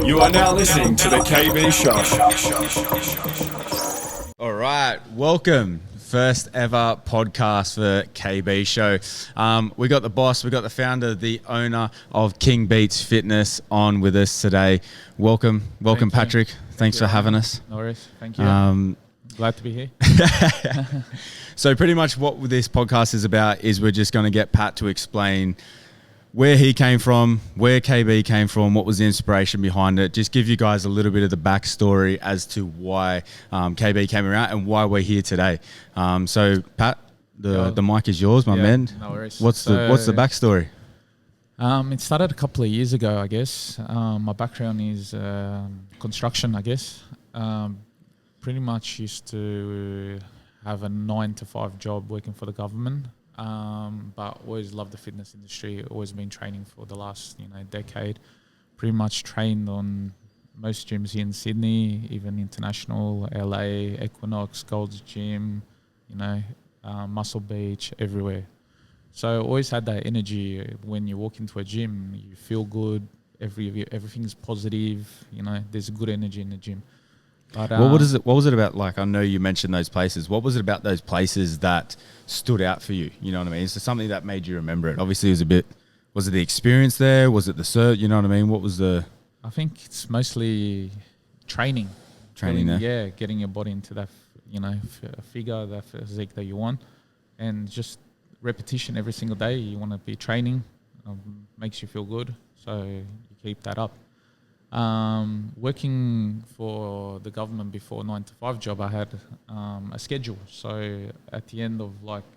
You are now listening to the KB Show. All right, welcome. First ever podcast for KB Show. We got the boss, we got the founder, the owner of King Beats Fitness on with us today. Welcome, Patrick. Thanks for having us. No worries. Thank you. Glad to be here. So pretty much what this podcast is about is we're just going to get Pat to explain where he came from, where KB came from, what was the inspiration behind it. Just give you guys a little bit of the backstory as to why KB came around and why we're here today. So Pat, the mic is yours, my man. No worries. What's the backstory? It started a couple of years ago, I guess. My background is construction, I guess. Pretty much used to have a 9-to-5 job working for the government. But always loved the fitness industry. Always been training for the last decade. Pretty much trained on most gyms here in Sydney, even international, LA, Equinox, Gold's Gym, Muscle Beach, everywhere. So always had that energy. When you walk into a gym, you feel good. Everything's positive. There's good energy in the gym. But, what was it about? Like, I know you mentioned those places. What was it about those places that stood out for you? You know what I mean? Is there something that made you remember it? Obviously, was it the experience there? Was it the cert? You know what I mean? What was the? I think it's mostly training. There. Yeah, getting your body into that, figure, that physique that you want, and just repetition every single day. You want to be training, makes you feel good, so you keep that up. Working for the government before 9-to-5 job, I had a schedule. So at the end of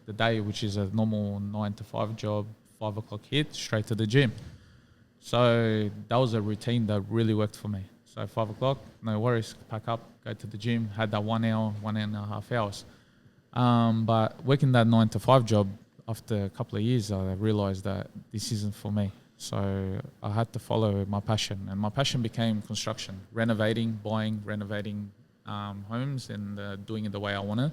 the day, which is a normal 9-to-5 job, 5 o'clock hit, straight to the gym. So that was a routine that really worked for me. So 5 o'clock, no worries, pack up, go to the gym, had that 1 hour, 1.5 hours. But working that 9-to-5 job, after a couple of years, I realized that this isn't for me. So I had to follow my passion, and my passion became construction, renovating homes and doing it the way I want it.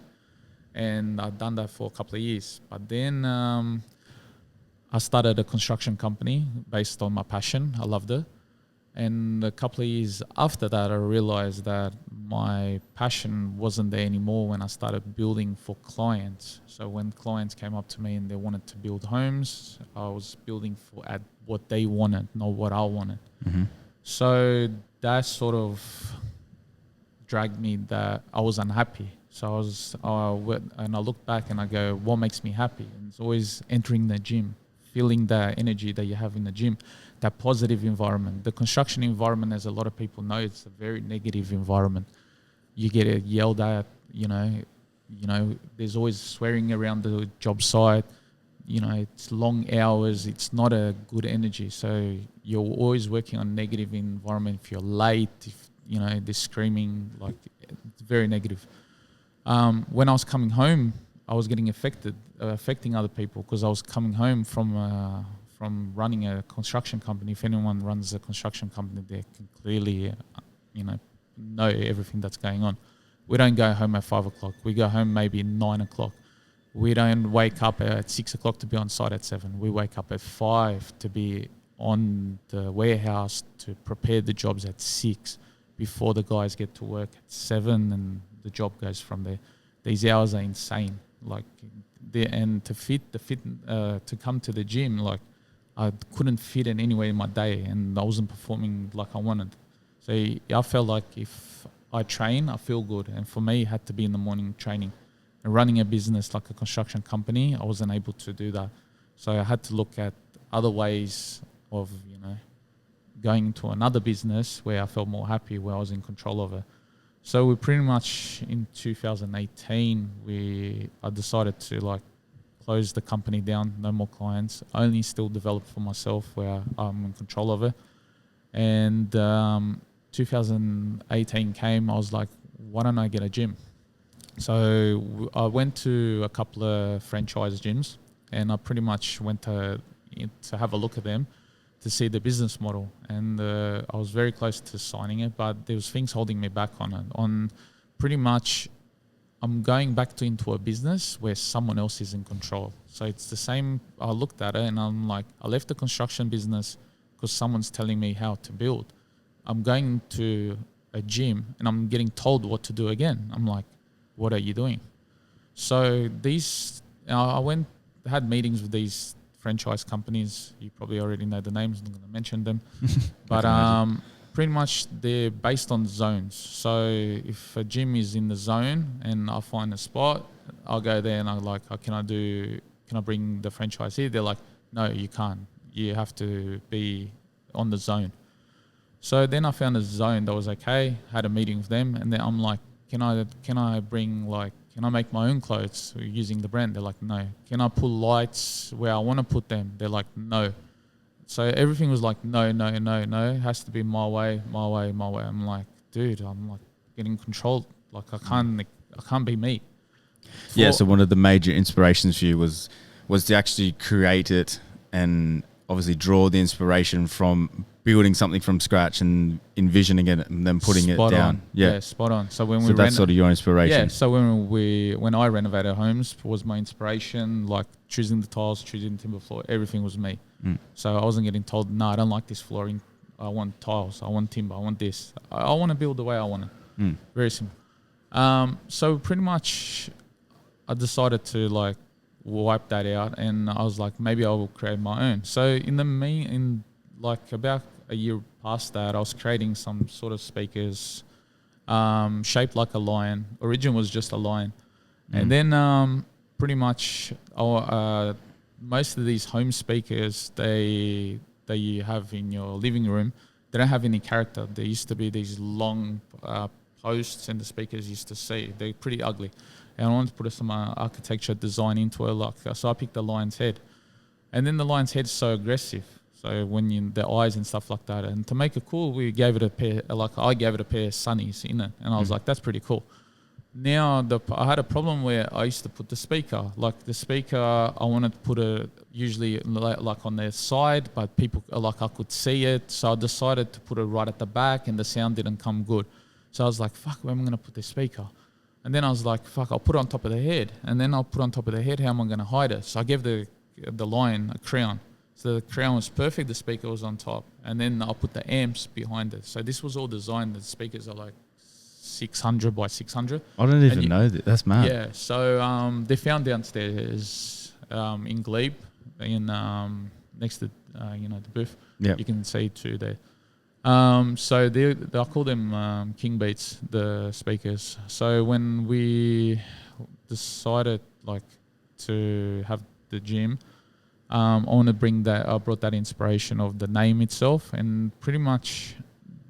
And I've done that for a couple of years. But then I started a construction company based on my passion. I loved it. And a couple of years after that, I realized that my passion wasn't there anymore when I started building for clients. So when clients came up to me and they wanted to build homes, I was building at what they wanted, not what I wanted. Mm-hmm. So that sort of dragged me that I was unhappy. So I look back and I go, what makes me happy? And it's always entering the gym, feeling the energy that you have in the gym, that positive environment. The construction environment, as a lot of people know, it's a very negative environment. You get yelled at, there's always swearing around the job site. It's long hours. It's not a good energy. So you're always working on negative environment. If you're late, they're screaming, it's very negative. When I was coming home, I was getting affecting other people, because I was coming home from running a construction company. If anyone runs a construction company, they can clearly, know everything that's going on. We don't go home at 5 o'clock. We go home maybe 9 o'clock. We don't wake up at 6 o'clock to be on site at 7. We wake up at 5 to be on the warehouse to prepare the jobs at 6 before the guys get to work at 7, and the job goes from there. These hours are insane. To come to the gym, I couldn't fit in anywhere in my day, and I wasn't performing like I wanted. So I felt like if I train, I feel good. And for me, it had to be in the morning training. And running a business like a construction company, I wasn't able to do that. So I had to look at other ways of, going into another business where I felt more happy, where I was in control of it. So we pretty much, in 2018, I decided to close the company down, no more clients, only still develop for myself where I'm in control of it. And 2018 came, I was like, why don't I get a gym? So I went to a couple of franchise gyms, and I pretty much went to have a look at them to see the business model. And I was very close to signing it, but there was things holding me back on it. On pretty much, I'm going back into a business where someone else is in control. So it's the same. I looked at it and I'm like, I left the construction business because someone's telling me how to build. I'm going to a gym and I'm getting told what to do again. I'm like, what are you doing? So had meetings with these franchise companies. You probably already know the names. I'm not going to mention them. But pretty much they're based on zones. So if a gym is in the zone and I find a spot, I'll go there and I'm like, can I bring the franchise here? They're like, no, you can't. You have to be on the zone. So then I found a zone that was okay, had a meeting with them, and then I'm like, can I make my own clothes using the brand? They're like, no. Can I pull lights where I want to put them? They're like, no. So everything was like, no. It has to be my way. I'm like, dude, I'm like getting controlled. Like I can't be me. So one of the major inspirations for you was to actually create it and obviously draw the inspiration from building something from scratch and envisioning it and then putting it down. Yeah, spot on. So that's sort of your inspiration. Yeah. So when I renovated homes, was my inspiration, like choosing the tiles, choosing the timber floor, everything was me. So I wasn't getting told, no, I don't like this flooring. I want tiles. I want timber. I want this. I want to build the way I want it. Very simple. So pretty much I decided to like wipe that out, and I was like, maybe I will create my own. So in like about a year past that, I was creating some sort of speakers shaped like a lion. Origin was just a lion. And then pretty much most of these home speakers that you have in your living room, they don't have any character. There used to be these long posts and the speakers used to see. They're pretty ugly. And I wanted to put some architecture design into it. So I picked the lion's head. And then the lion's head is so aggressive. So when the eyes and stuff like that. And to make it cool, I gave it a pair of sunnies in it. And I was like, that's pretty cool. Now, I had a problem where I used to put the speaker. Like the speaker, I wanted to put it usually like on their side, but people, like I could see it. So I decided to put it right at the back and the sound didn't come good. So I was like, fuck, where am I going to put this speaker? And then I was like, fuck, I'll put it on top of the head. And then I'll put on top of the head, how am I going to hide it? So I gave the lion a crown. So the crown was perfect, the speaker was on top. And then I'll put the amps behind it. So this was all designed, the speakers are like 600 by 600. I don't even know that. That's mad. Yeah, so they're found downstairs in Glebe, next to the booth. Yeah, you can see two there. So I call them King Beats, the speakers. So when we decided like to have the gym, I want to I brought that inspiration of the name itself, and pretty much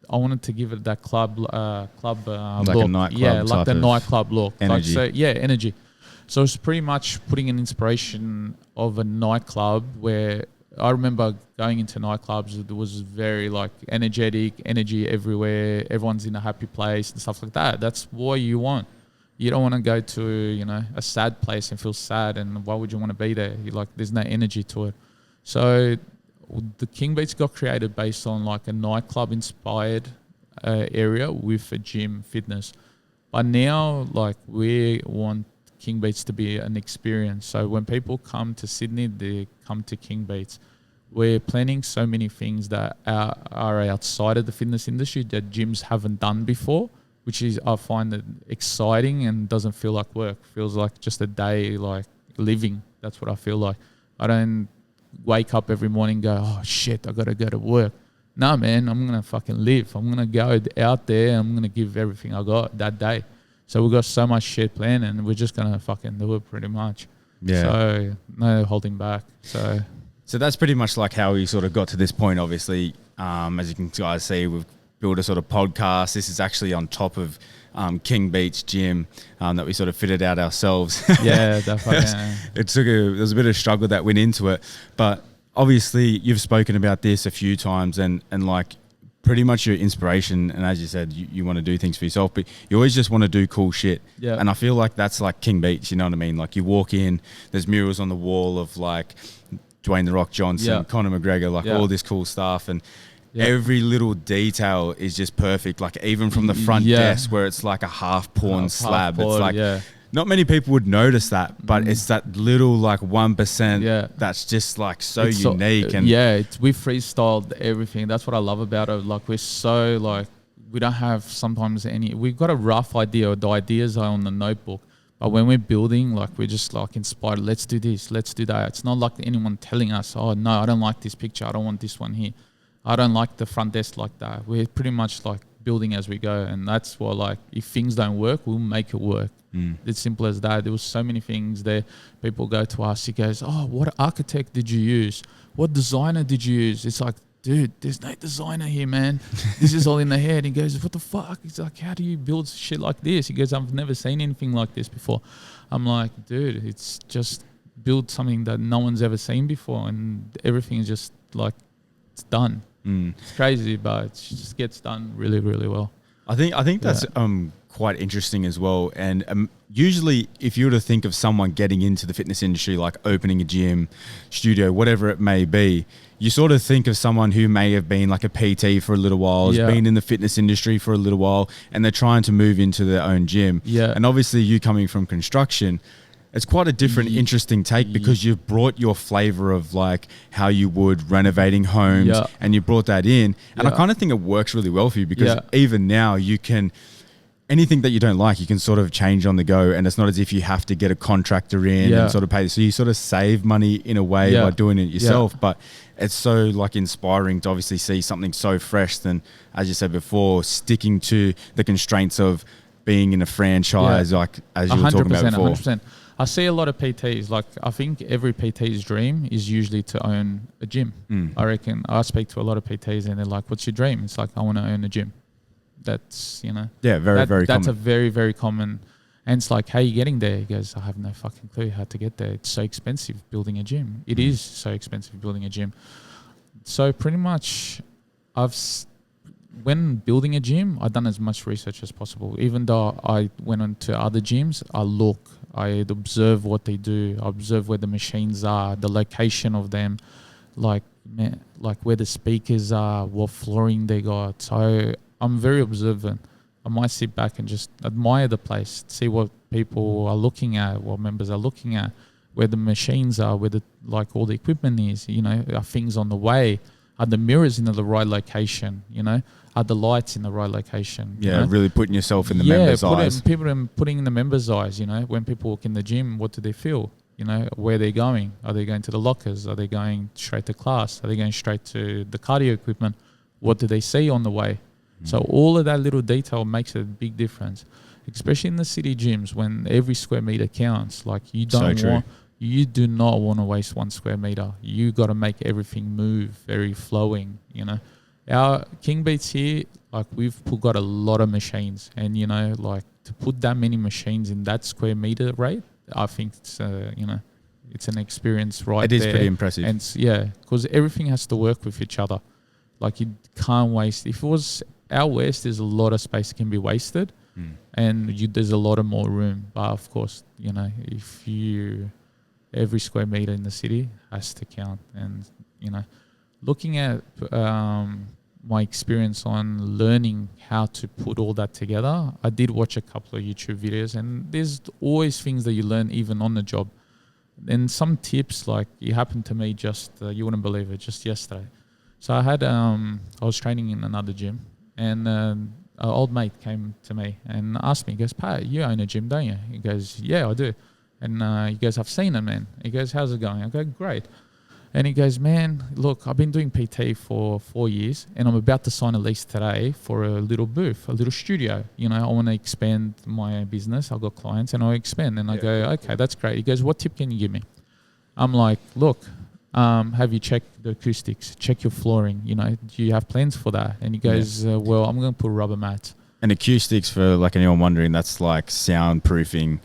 I wanted to give it that club like look. A nightclub, like the nightclub look. Energy. Energy. So it's pretty much putting an inspiration of a nightclub where I remember going into nightclubs, it was very like energetic, energy everywhere, everyone's in a happy place and stuff like that. That's what you want. You don't want to go to, a sad place and feel sad, and why would you want to be there? There's no energy to it. So the King Beats got created based on like a nightclub inspired area with a gym fitness. But now we want King Beats to be an experience. So when people come to Sydney, they come to King Beats. We're planning so many things that are outside of the fitness industry that gyms haven't done before, which is, I find it exciting and doesn't feel like work. Feels like just a day like living. That's what I feel like. I don't wake up every morning and go, oh shit, I got to go to work. No, man, I'm going to fucking live. I'm going to go out there and I'm going to give everything I got that day. So we've got so much shit planned and we're just going to fucking do it pretty much. Yeah. So no holding back. So that's pretty much like how we sort of got to this point, obviously. As you can guys see, we've built a sort of podcast. This is actually on top of King Beats Gym that we sort of fitted out ourselves. Yeah, definitely. There was a bit of struggle that went into it. But obviously you've spoken about this a few times and like pretty much your inspiration, and as you said, you want to do things for yourself, but you always just want to do cool shit. Yeah. And I feel like that's like King Beats, you know what I mean? Like you walk in, there's murals on the wall of like Dwayne The Rock Johnson, Conor McGregor, all this cool stuff, and every little detail is just perfect. Like even from the front desk where it's like a half-porn slab, it's like not many people would notice that, but it's that little like 1% that's just like so It's unique. And we freestyled everything. That's what I love about it. Like we're so like, we don't have sometimes we've got a rough idea, or the ideas are on the notebook. But when we're building, like we're just like inspired, let's do this, let's do that. It's not like anyone telling us, oh no, I don't like this picture, I don't want this one here. I don't like the front desk like that. We're pretty much like building as we go. And that's what, like, if things don't work, we'll make it work. It's simple as that. There was so many things there. People go to us, he goes, oh, what architect did you use? What designer did you use? It's like, dude, there's no designer here, man. This is all in the head. He goes, what the fuck? He's like, how do you build shit like this? He goes, I've never seen anything like this before. I'm like, dude, it's just build something that no one's ever seen before, and everything is just like, it's done. It's crazy, but it just gets done really, really well. I think that's quite interesting as well. And usually if you were to think of someone getting into the fitness industry, like opening a gym, studio, whatever it may be, you sort of think of someone who may have been like a PT for a little while, has been in the fitness industry for a little while, and they're trying to move into their own gym. And obviously you coming from construction, it's quite a different, interesting take, because you've brought your flavor of like how you would renovating homes, and you brought that in. And I kind of think it works really well for you, because even now you can, anything that you don't like, you can sort of change on the go. And it's not as if you have to get a contractor in and sort of pay. So you sort of save money in a way by doing it yourself. But it's so like inspiring to obviously see something so fresh than, as you said before, sticking to the constraints of being in a franchise, like as you were talking about before. 100%. I see a lot of PTs, like I think every PT's dream is usually to own a gym. I reckon I speak to a lot of PTs and they're like, what's your dream? It's like, I want to own a gym. That's, you know. Yeah, very common. That's a very, very common. And it's like, how are you getting there? He goes, I have no fucking clue how to get there. It's so expensive building a gym. It is so expensive building a gym. So pretty much when building a gym, I've done as much research as possible. Even though I went on to other gyms, I observe what they do. I observe where the machines are, the location of them, like where the speakers are, what flooring they got. So I'm very observant. I might sit back and just admire the place, see what people are looking at, what members are looking at, where the machines are, where all the equipment is. You know, are things on the way? Are the mirrors in the right location? You know, are the lights in the right location? Yeah, you know? Really putting yourself in the members' eyes. Putting in the members' eyes. You know, when people walk in the gym, what do they feel? You know, where they're going. Are they going to the lockers? Are they going straight to class? Are they going straight to the cardio equipment? What do they see on the way? So all of that little detail makes a big difference, especially in the city gyms when every square meter counts. Like you do not want to waste 1 square meter. You got to make everything move, very flowing. You know, our King Beats here, like we've got a lot of machines, and you know, like to put that many machines in that square meter rate, I think it's you know, it's an experience right there. It is pretty impressive, and because everything has to work with each other. Like you can't waste. If it was out west, there's a lot of space that can be wasted, and there's a lot of more room. But of course, you know, every square meter in the city has to count. And you know, looking at my experience on learning how to put all that together, I did watch a couple of YouTube videos, and there's always things that you learn even on the job. And some tips, like it happened to me just you wouldn't believe it, just yesterday. So I was training in another gym, and an old mate came to me and asked me, he goes, Pat, you own a gym, don't you? He goes, yeah, I do. And he goes, I've seen it, man. He goes, how's it going? I go, great. And he goes, man, look, I've been doing PT for 4 years, and I'm about to sign a lease today for a little booth, a little studio. You know, I want to expand my business. I've got clients and I expand. And I go, okay, that's great. He goes, what tip can you give me? I'm like, look, have you checked the acoustics? Check your flooring. You know, do you have plans for that? And he goes, well, I'm going to put rubber mats. And acoustics, for like anyone wondering, that's like soundproofing,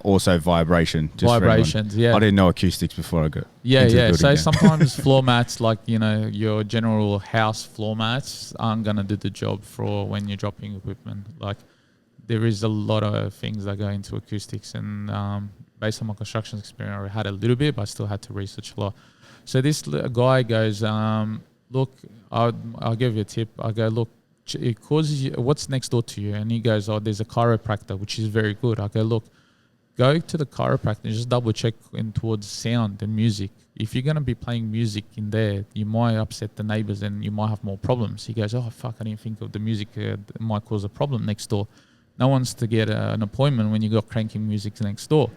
also vibration. Vibrations, I didn't know acoustics before I got So sometimes floor mats, like, you know, your general house floor mats aren't going to do the job for when you're dropping equipment. Like there is a lot of things that go into acoustics, and based on my construction experience, I had a little bit, but I still had to research a lot. So this guy goes, look, I'll give you a tip. I go, look, what's next door to you? And he goes, oh, there's a chiropractor, which is very good. I go, look, go to the chiropractor and just double check in towards sound and music. If you're going to be playing music in there, you might upset the neighbors and you might have more problems. He goes, oh, fuck, I didn't think of the music. It might cause a problem next door. No one's to get an appointment when you got cranking music next door.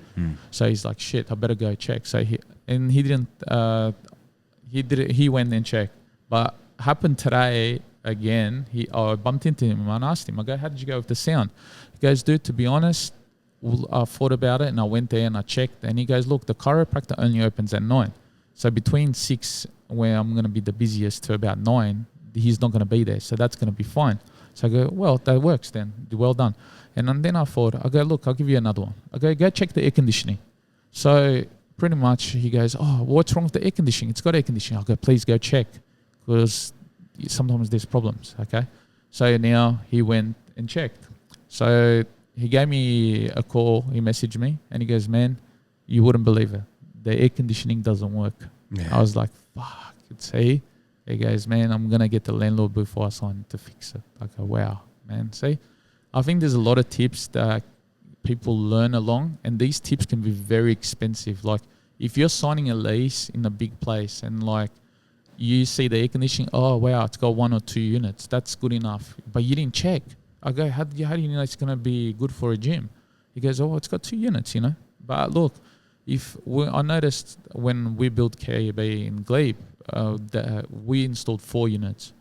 So he's like, shit, I better go check. So he didn't, he went and checked. But happened today again, I bumped into him and I asked him, I go, how did you go with the sound? He goes, dude, to be honest, I thought about it and I went there and I checked. And he goes, look, the chiropractor only opens at 9. So between 6, where I'm going to be the busiest, to about 9, he's not going to be there. So that's going to be fine. So I go, well, that works then. Well done. And then I thought, I go, look, I'll give you another one. I go check the air conditioning. So pretty much he goes, oh, what's wrong with the air conditioning? It's got air conditioning. I'll go, please go check, because sometimes there's problems, okay? So now he went and checked. So he gave me a call. He messaged me and he goes, man, you wouldn't believe it. The air conditioning doesn't work. Yeah. I was like, fuck, see? He goes, man, I'm going to get the landlord before I sign to fix it. I go, wow, man, see? I think there's a lot of tips that people learn along, and these tips can be very expensive. Like if you're signing a lease in a big place and like you see the air conditioning, oh, wow, it's got 1 or 2 units. That's good enough. But you didn't check. I go, how do you know it's going to be good for a gym? He goes, oh, it's got 2 units, you know. But look, I noticed when we built KB in Glebe, we installed 4 units.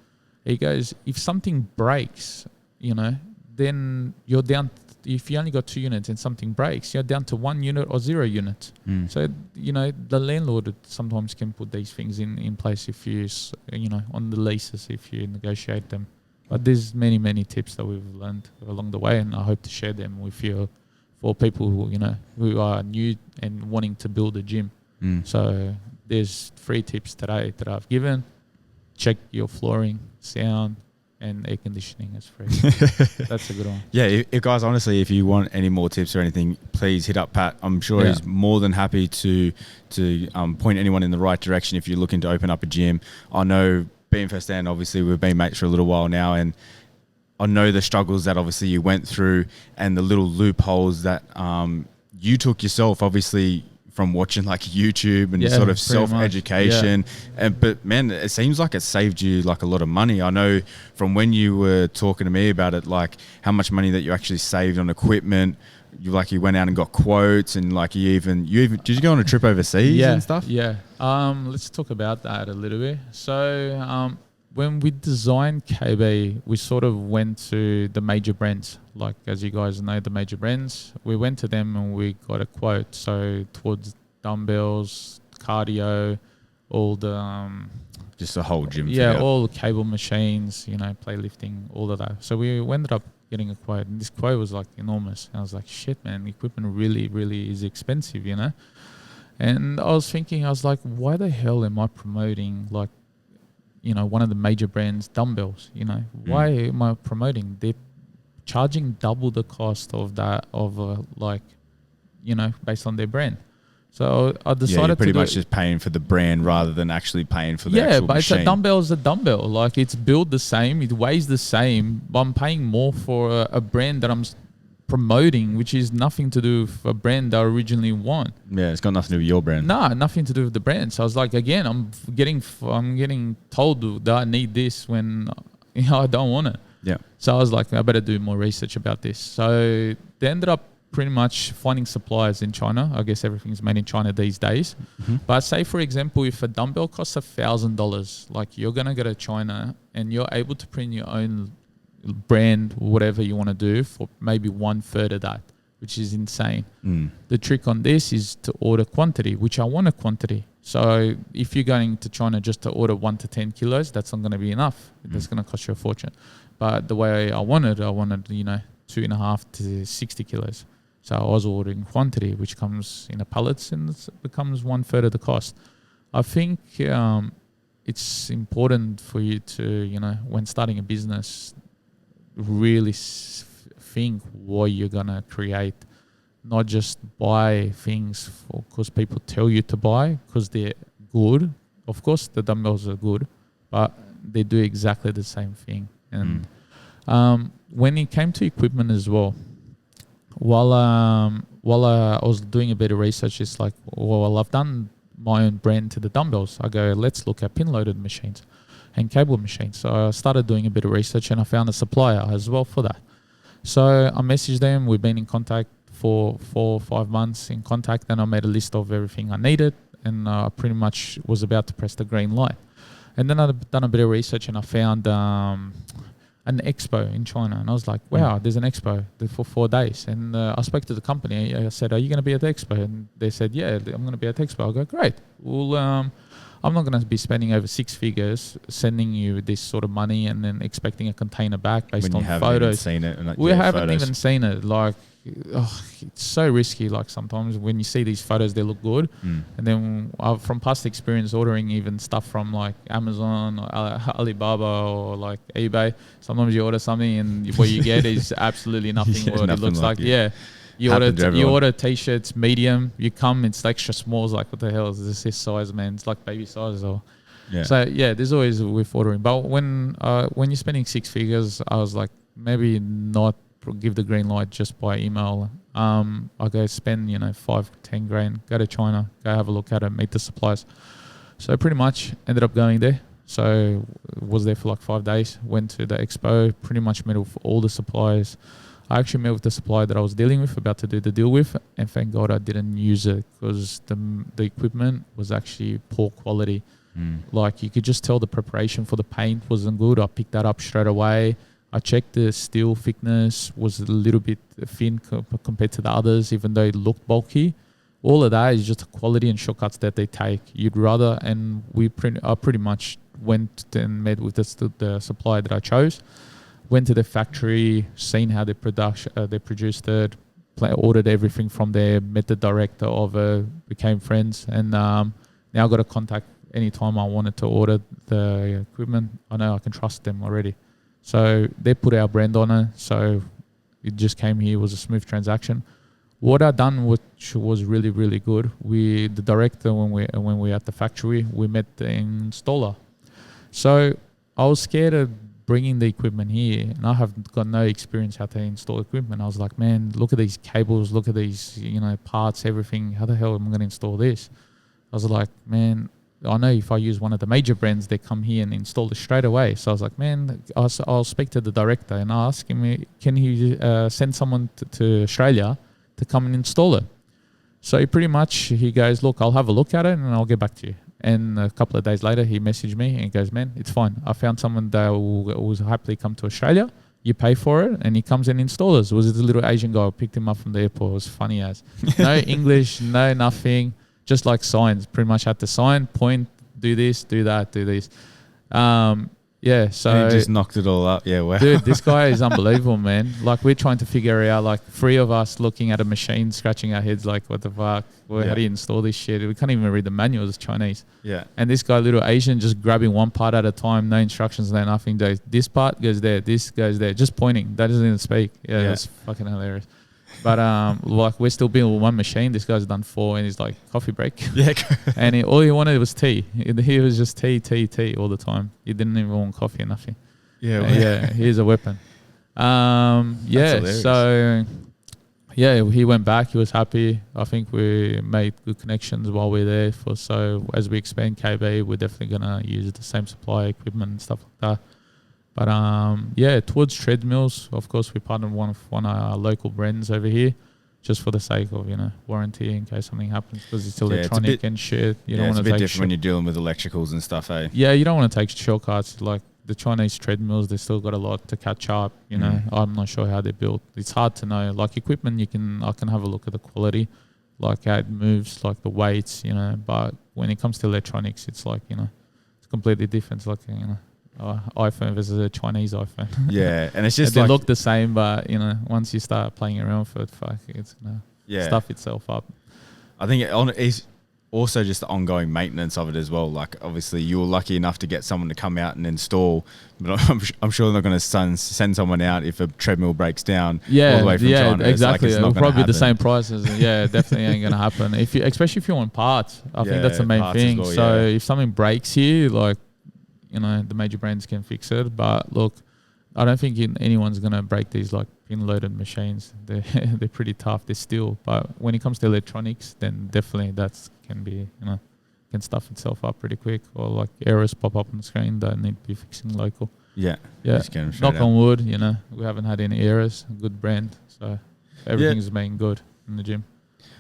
He goes, if something breaks, you know, then you're down. If you only got 2 units and something breaks, you're down to 1 unit or 0 units. So, you know, the landlord sometimes can put these things in place if you know, on the leases, if you negotiate them. But there's many, many tips that we've learned along the way, and I hope to share them with you for people who, you know, who are new and wanting to build a gym. So there's 3 tips today that I've given. Check your flooring, sound, and air conditioning is free. That's a good one. Yeah, if guys, honestly, if you want any more tips or anything, please hit up Pat. I'm sure he's more than happy to point anyone in the right direction if you're looking to open up a gym. I know being first hand, obviously we've been mates for a little while now, and I know the struggles that obviously you went through and the little loopholes that you took yourself, obviously, from watching like YouTube and sort of self-education. But man, it seems like it saved you like a lot of money. I know from when you were talking to me about it, like how much money that you actually saved on equipment. You went out and got quotes, and like you even did you go on a trip overseas and stuff? Yeah. Let's talk about that a little bit. So when we designed KB, we sort of went to the major brands. Like, as you guys know, the major brands, we went to them and we got a quote. So towards dumbbells, cardio, all the just the whole gym. All the cable machines, you know, play-lifting, all of that. So we ended up getting a quote, and this quote was like enormous. And I was like, shit, man, equipment really, really is expensive, you know. And I was thinking, I was like, why the hell am I promoting, like, you know, one of the major brands dumbbells? You know, why am I promoting? They're charging double the cost of that, like, you know, based on their brand. So I decided you're pretty much just paying for the brand rather than actually paying for the actual machine. It's a dumbbell is a dumbbell. Like, it's built the same, it weighs the same, but I'm paying more for a brand that I'm promoting, which is nothing to do with a brand that I originally want. Yeah, it's got nothing to do with your brand. No, nothing to do with the brand. So I was like, again, I'm getting told that I need this when, you know, I don't want it. Yeah. So I was like, I better do more research about this. So they ended up pretty much finding suppliers in China. I guess everything's made in China these days. But say, for example, if a dumbbell costs $1,000, like, you're going to go to China and you're able to print your own brand, whatever you want to do, for maybe 1/3 of that, which is insane. The trick on this is to order quantity, which I want a quantity. So if you're going to China just to order 1 to 10 kilos, that's not going to be enough. That's going to cost you a fortune. But the way I wanted, you know, 2.5 to 60 kilos. So I was ordering quantity, which comes in a pallets, and it becomes 1/3 of the cost. I think it's important for you to, you know, when starting a business, really think what you're going to create. Not just buy things because people tell you to buy because they're good. Of course, the dumbbells are good, but they do exactly the same thing. And when it came to equipment as well, while while I was doing a bit of research, it's like, well, I've done my own brand to the dumbbells. I go, let's look at pin-loaded machines and cable machines. So I started doing a bit of research and I found a supplier as well for that. So I messaged them. We've been in contact for 4 or 5 months in contact, and I made a list of everything I needed, and I pretty much was about to press the green light. And then I've done a bit of research and I found an expo in China, and I was like, wow, there's an expo for 4 days. And I spoke to the company. I said, are you going to be at the expo? And they said, yeah, I'm going to be at the expo. I go, great. Well, I'm not going to be spending over 6 figures sending you this sort of money and then expecting a container back based on photos. Seen it, and we haven't even seen it. Like, it's so risky. Like, sometimes when you see these photos, they look good. And then from past experience ordering even stuff from like Amazon or Alibaba or like eBay, sometimes you order something and what you get is absolutely nothing what it looks like. Yeah. You order t-shirts medium, you come, it's extra small. It's like, what the hell is this size, man? It's like baby size. Or so yeah, there's always with ordering. But when you're spending 6 figures, I was like, maybe not give the green light just by email. I go spend 5-10 grand, go to China, go have a look at it, meet the suppliers. So pretty much ended up going there. So was there for like 5 days, went to the expo, pretty much met with all the suppliers. I actually met with the supplier that I was dealing with, about to do the deal with, and thank God I didn't use it because the equipment was actually poor quality. Like, you could just tell the preparation for the paint wasn't good. I picked that up straight away. I checked the steel thickness was a little bit thin compared to the others, even though it looked bulky. All of that is just the quality and shortcuts that they take. You'd rather, and I pretty much went and met with the supplier that I chose. Went to the factory, seen how they produced it, ordered everything from there, met the director of it, became friends, and now I've got a contact anytime I wanted to order the equipment. I know I can trust them already. So they put our brand on it, so it just came here. It was a smooth transaction. What I done, which was really, really good, the director, when we were at the factory, we met the installer. So I was scared of bringing the equipment here, and I have got no experience how to install equipment. I was like, man, look at these cables, look at these, parts, everything. How the hell am I going to install this? I was like, man, I know if I use one of the major brands, they come here and install it straight away. So I was like, man, I'll speak to the director and I'll ask him, can he send someone to Australia to come and install it? So he goes, look, I'll have a look at it and I'll get back to you. And a couple of days later, he messaged me and he goes, man, it's fine. I found someone that will happily come to Australia. You pay for it, and he comes and installs it. It was this little Asian guy who picked him up from the airport. It was funny as. No English, no nothing. Just like signs. Pretty much had to sign, point, do this, do that, do this. Yeah, so... And he just knocked it all up. Yeah, wow. Dude, this guy is unbelievable, man. Like, we're trying to figure out, like, 3 of us looking at a machine, scratching our heads like, what the fuck? How do you install this shit? We can't even read the manuals, it's Chinese. Yeah. And this guy, little Asian, just grabbing one part at a time, no instructions, no nothing. This part goes there, this goes there. Just pointing. That doesn't even speak. Yeah, that's fucking hilarious. But like, we're still being with one machine. This guy's done 4, and he's like, coffee break. Yeah. And all he wanted was tea. He was just tea all the time. He didn't even want coffee or nothing. Yeah. Here's a weapon. So he went back. He was happy. I think we made good connections while we were there. So as we expand KB, we're definitely gonna use the same supply equipment and stuff like that. But towards treadmills, of course, we partnered with one of our local brands over here, just for the sake of warranty in case something happens, because it's electronic and shit. You don't want to take. It's a bit different when you're dealing with electricals and stuff, eh? Yeah, you don't want to take shortcuts. Like the Chinese treadmills, they still got a lot to catch up. I'm not sure how they're built. It's hard to know. Like equipment, I can have a look at the quality, like how it moves, like the weights, But when it comes to electronics, it's like it's completely different. It's like iPhone versus a Chinese iPhone. Yeah, and it's just they look the same, but once you start playing around with it, it's gonna stuff itself up. I think it's also just the ongoing maintenance of it as well. Like, obviously, you were lucky enough to get someone to come out and install, but I'm sure they're not going to send someone out if a treadmill breaks down all the way from China. Exactly. It'll probably be the same prices. Definitely ain't going to happen. Especially if you want parts, I think that's the main thing. Well, if something breaks here, like, the major brands can fix it. But look, I don't think anyone's gonna break these like pin-loaded machines. They're pretty tough. They're steel. But when it comes to electronics, then definitely can stuff itself up pretty quick, or like errors pop up on the screen that need to be fixing local. Yeah. Just get them straight knock on wood. We haven't had any errors. Good brand, so everything's been good in the gym.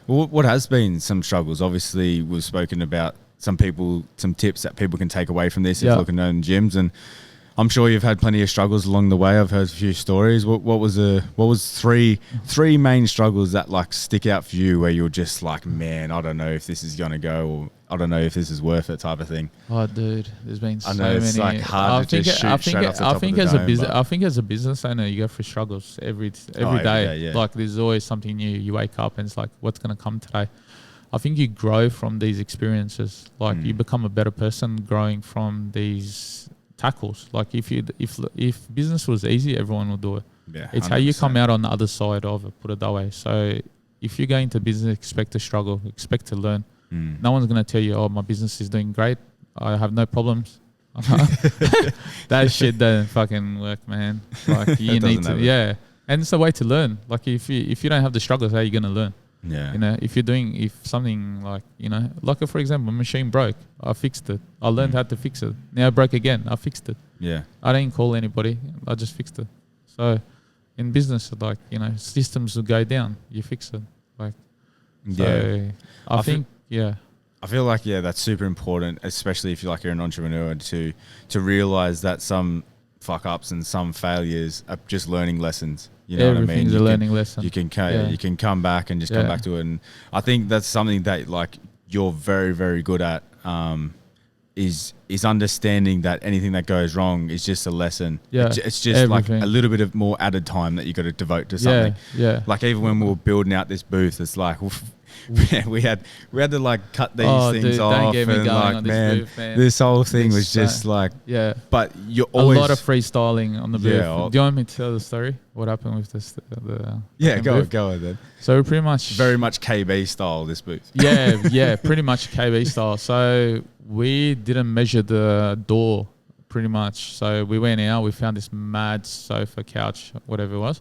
Well, what has been some struggles? Obviously, we've spoken about some tips that people can take away from this if looking at gyms, and I'm sure you've had plenty of struggles along the way. I've heard a few stories. What was three main struggles that like stick out for you where you're just like, man, I don't know if this is gonna go, or I don't know if this is worth it, type of thing. Oh, dude, there's been so many. I know it's like hard to just shoot straight off the top of the dome. I think as a business owner, you go through struggles every day. Yeah. Like there's always something new. You wake up and it's like, what's gonna come today? I think you grow from these experiences. Like you become a better person growing from these tackles. Like if business was easy, everyone would do it. Yeah, it's 100%. How you come out on the other side of it, put it that way. So if you go into business, expect to struggle, expect to learn. No one's going to tell you, oh, my business is doing great, I have no problems. That shit doesn't fucking work, man. Like you need to, and it's a way to learn. Like if you don't have the struggles, how are you going to learn? Yeah. If something like, for example, a machine broke, I fixed it. I learned how to fix it. Now it broke again, I fixed it. Yeah. I didn't call anybody, I just fixed it. So in business, like, systems will go down, you fix it. Like, so I think I feel like, that's super important, especially if you're an entrepreneur, to realize that some fuck ups and some failures are just learning lessons. You know what I mean? Everything's a learning lesson. You can come back and just come back to it. And I think that's something that like you're very, very good at, is understanding that anything that goes wrong is just a lesson. Yeah. It's just everything. Like a little bit of more added time that you got to devote to something. Yeah. Like even when we were building out this booth, it's like, we had to like cut these things off, don't get me and going like on this booth, man. This whole thing was just like But you're always a lot of freestyling on the booth. Do you want me to tell the story? What happened with this? Go on then. So pretty much very much KB style, this booth. Pretty much KB style. So we didn't measure the door pretty much. So we went out, we found this mad sofa, couch, whatever it was.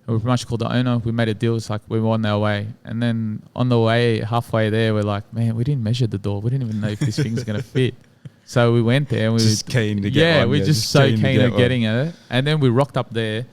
We pretty much called the owner. We made a deal. It's like we were on our way. And then on the way, halfway there, we're like, man, we didn't measure the door. We didn't even know if this thing's going to fit. So we went there. And we just keen to get one. We're just so keen to getting it. And then we rocked up there.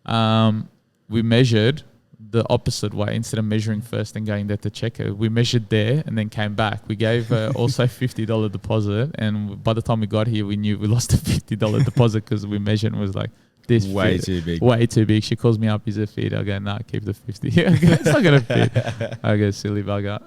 We measured the opposite way. Instead of measuring first and going there to check it, we measured there and then came back. We gave also $50 deposit. And by the time we got here, we knew we lost a $50 deposit because we measured and was like, this way too big. She calls me up, is it fit? I go, nah, keep the 50. It's not gonna fit. I go, silly bugger.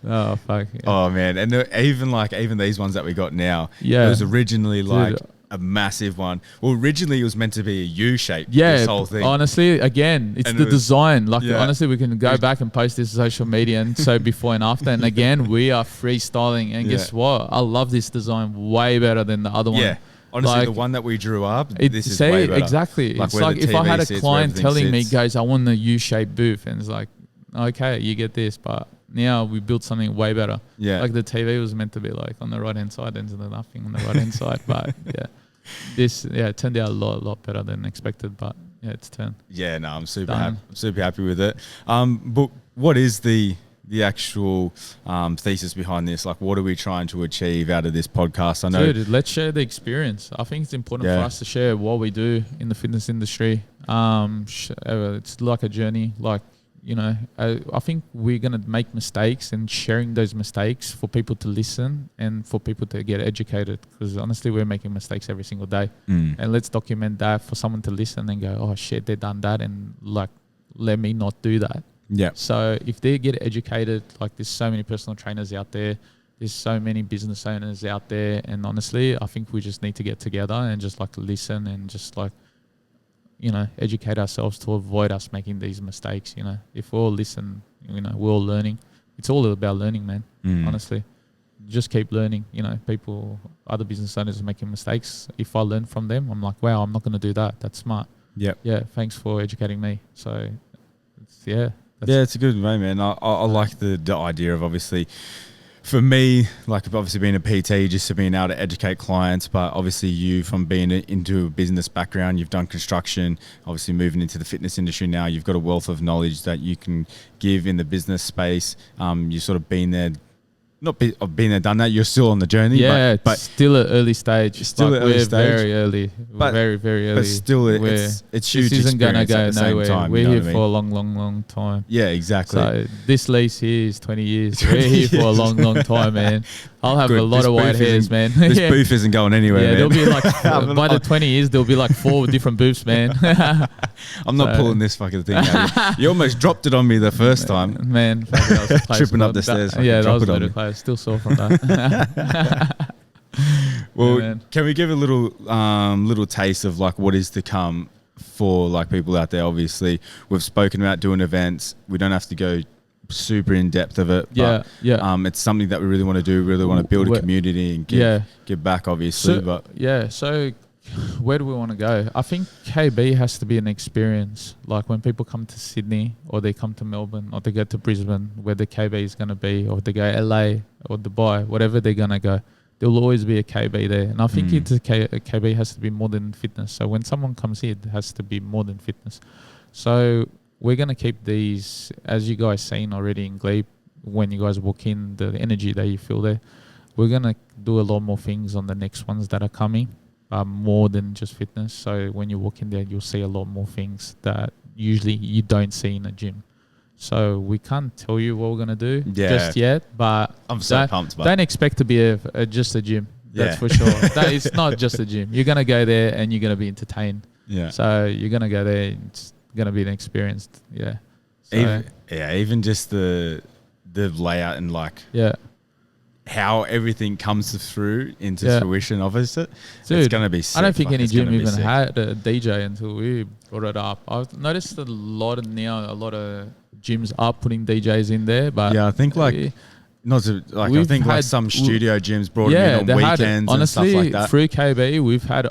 Oh fuck. Yeah. Oh man, and even these ones that we got now, it was originally like a massive one. Well, originally it was meant to be a U shape. Yeah, this whole thing. Honestly, again, it's the design. Like honestly, we can go back and post this on social media and so before and after. And again, we are freestyling. And guess what? I love this design way better than the other one. Yeah. Honestly, the one that we drew up, this is way better. Exactly. Like it's like if I had a client telling me, guys, I want the U-shaped booth. And it's like, okay, you get this. But now we built something way better. Yeah. Like the TV was meant to be like on the right-hand side. There's nothing on the right-hand side. But it turned out a lot better than expected. But it's turned. Yeah, no, I'm super happy with it. But what is the actual thesis behind this? Like, what are we trying to achieve out of this podcast? I know, dude, let's share the experience. I think it's important for us to share what we do in the fitness industry. It's like a journey. Like, I think we're going to make mistakes, and sharing those mistakes for people to listen and for people to get educated, because honestly we're making mistakes every single day. And let's document that for someone to listen and go, oh shit, they've done that, and like, let me not do that. Yeah. So if they get educated, like there's so many personal trainers out there, there's so many business owners out there, and honestly, I think we just need to get together and just like listen and just like, educate ourselves to avoid us making these mistakes. If we all listen, we're all learning. It's all about learning, man. Honestly, just keep learning. Other business owners are making mistakes. If I learn from them, I'm like, wow, I'm not going to do that. That's smart. Yeah. Thanks for educating me. So it's it's a good way, man. I like the idea of obviously For me, like obviously being a PT, just to being able to educate clients, but obviously you from being into a business background, you've done construction, obviously moving into the fitness industry now, you've got a wealth of knowledge that you can give in the business space. You've sort of been there, I've been there, done that. You're still on the journey. Yeah, but still at early stage. Still at early stage. Very early. But, very, very early. But still, it's huge. This isn't going to experience go at the same nowhere. time, We're you know here what I for a mean? long time. Yeah, exactly. So this lease here is 20 years. We're here for a long time, man. I'll have Good. a lot This of white booth hairs, man. This booth isn't going anywhere, Yeah, man. there'll be like, by the 20 years, there'll be like 4 different booths, man. I'm not pulling this fucking thing out. You almost dropped it on me the first time. Man, Tripping up the stairs. Yeah, that was Drop it on me. ludicrous. Still sore from that. Well, Yeah, can we give a little taste of like what is to come for like people out there? Obviously, we've spoken about doing events. We don't have to go super in depth of it. But, it's something that we really want to do. Really want to build a community and give back, obviously. So where do we want to go? I think KB has to be an experience. Like when people come to Sydney or they come to Melbourne or they go to Brisbane, where the KB is going to be, or they go LA or Dubai, whatever they're going to go, there will always be a KB there. And I think a KB has to be more than fitness. So when someone comes here, it has to be more than fitness. So we're going to keep these, as you guys seen already in Glebe, when you guys walk in, the energy that you feel there. We're going to do a lot more things on the next ones that are coming, more than just fitness. So when you walk in there, you'll see a lot more things that usually you don't see in a gym. So we can't tell you what we're going to do just yet, but I'm so pumped. Don't expect to be just a gym. That's for sure. It's not just a gym. You're going to go there and you're going to be entertained. Yeah. So you're going to go there. It's going to be an experience. Yeah. So, even just the layout and like how everything comes through into fruition of it. Dude, it's going to be sick. I don't think any gym even had a DJ until we brought it up. I've noticed a lot of gyms are putting DJs in there, but I think I think some studio gyms brought them in on weekends and stuff like that. Through KB, we've had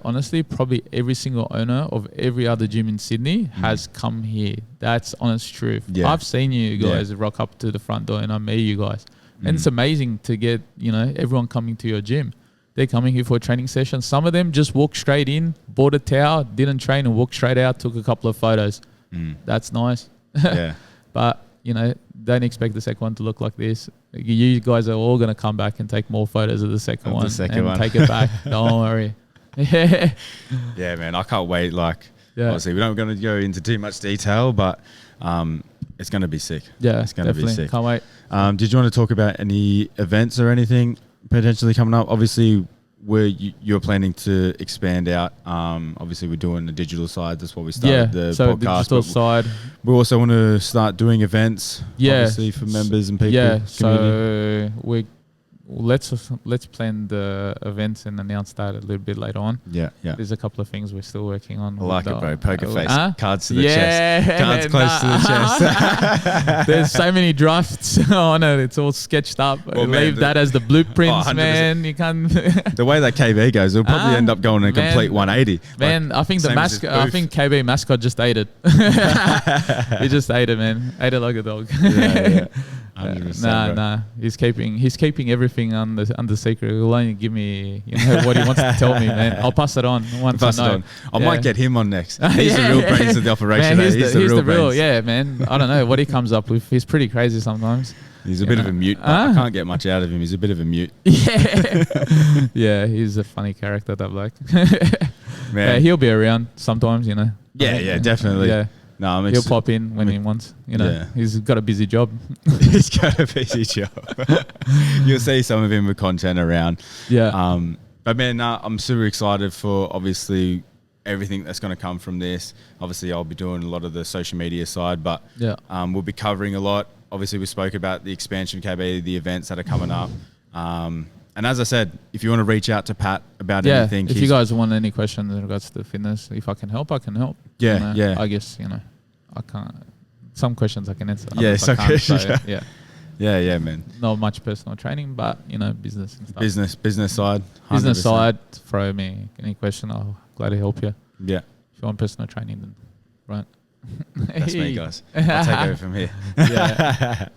probably every single owner of every other gym in Sydney has come here. That's honest truth. Yeah. I've seen you guys rock up to the front door and I meet you guys. And it's amazing to get, everyone coming to your gym. They're coming here for a training session. Some of them just walked straight in, bought a towel, didn't train and walked straight out, took a couple of photos. That's nice. Yeah. But, don't expect the second one to look like this. You guys are all going to come back and take more photos of the second one and take it back. Don't worry. Yeah, man, I can't wait. Obviously, we're not going to go into too much detail, but it's going to be sick. Yeah, it's going to be sick. Can't wait. Did you want to talk about any events or anything potentially coming up? Obviously, you're planning to expand out. Obviously, we're doing the digital side. That's what we started the podcast. Digital side. We also want to start doing events, obviously, for members and people. Yeah, so let's plan the events and announce that a little bit later on. Yeah. There's a couple of things we're still working on. I like it, bro. Poker face. Cards to the chest. Cards close to the chest. There's so many drafts on it. It's all sketched up. Leave that as the blueprints, man. You can't. The way that KB goes, it'll probably end up going a complete 180. Man, I think I think KB mascot just ate it. He just ate it, man. Ate it like a dog. Yeah. 100%, nah. He's keeping everything under secret. He'll only give me what he wants to tell me, man. I'll pass it on once I know. I might get him on next. He's the real brains of the operation. Man, he's the real, man. I don't know what he comes up with. He's pretty crazy sometimes. He's a bit of a mute. I can't get much out of him. He's a bit of a mute. Yeah, he's a funny character, that bloke. Man, he'll be around sometimes, Yeah, definitely. Yeah. No, he'll pop in when he wants. He's got a busy job. He's got a busy job. You'll see some of him with content around. Yeah. But man, I'm super excited for obviously everything that's going to come from this. Obviously, I'll be doing a lot of the social media side, but we'll be covering a lot. Obviously, we spoke about the expansion of KB, the events that are coming up. And as I said, if you want to reach out to Pat about anything. If you guys want any questions in regards to fitness, if I can help, I can help. Yeah. I guess, I can't. Some questions I can answer. Some questions. So, yeah, man. Not much personal training, but, business and stuff. Business side. 100%. Business side, throw me any question. I'll gladly help you. Yeah. If you want personal training, then right. That's me, Hey. guys. I'll take over from here. Yeah.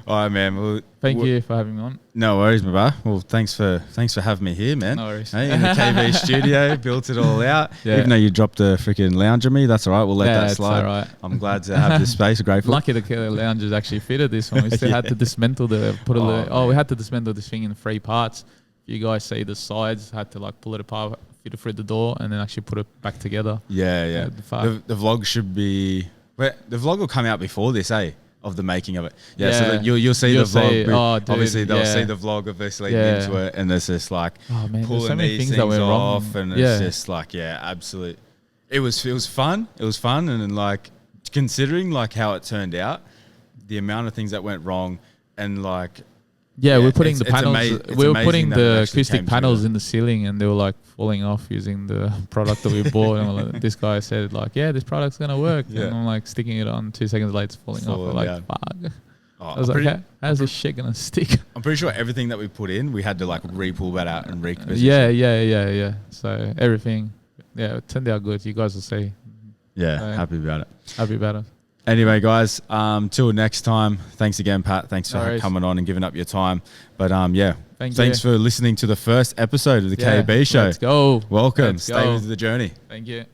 All right, man. Well, Thank you for having me on. No worries, my bro. Well, thanks for having me here, man. No worries. Hey, in the KB studio, built it all out. Yeah. Even though you dropped a freaking lounge on me, that's all right. We'll let that it's slide. all right. I'm glad to have this space. Grateful. Lucky the lounge is actually fitted this one. We still had to dismantle we had to dismantle this thing in 3 parts. You guys see the sides, had to like pull it apart, fit it through the door, and then actually put it back together. Yeah. The vlog should be. The vlog will come out before this, eh? Of the making of it. Yeah. So that you'll see the vlog. Dude, obviously, they'll see the vlog of us leading into it, and there's just like pulling so many these things things that went off, wrong. and it's just like absolute. It was fun. It was fun, and then like considering like how it turned out, the amount of things that went wrong, and like. We're putting the panels. We were putting that the it actually acoustic came panels together. in the ceiling, and they were like falling off using the product that we bought. And we're like, this guy said, like, "Yeah, this product's gonna work." Yeah. And I'm like sticking it on. 2 seconds later, it's falling off. We're like, down. "Fuck!" Oh, I was like, "How's this shit gonna stick?" I'm pretty sure everything that we put in, we had to like re-pull that out and reposition. Yeah. So everything, it turned out good. You guys will see. Yeah, happy about it. Happy about it. Anyway, guys, till next time. Thanks again, Pat. Thanks for worries. coming on and giving up your time. But Thanks thanks for listening to the first episode of the KB Show. Let's go. Welcome. Let's Stay go. with the journey. Thank you.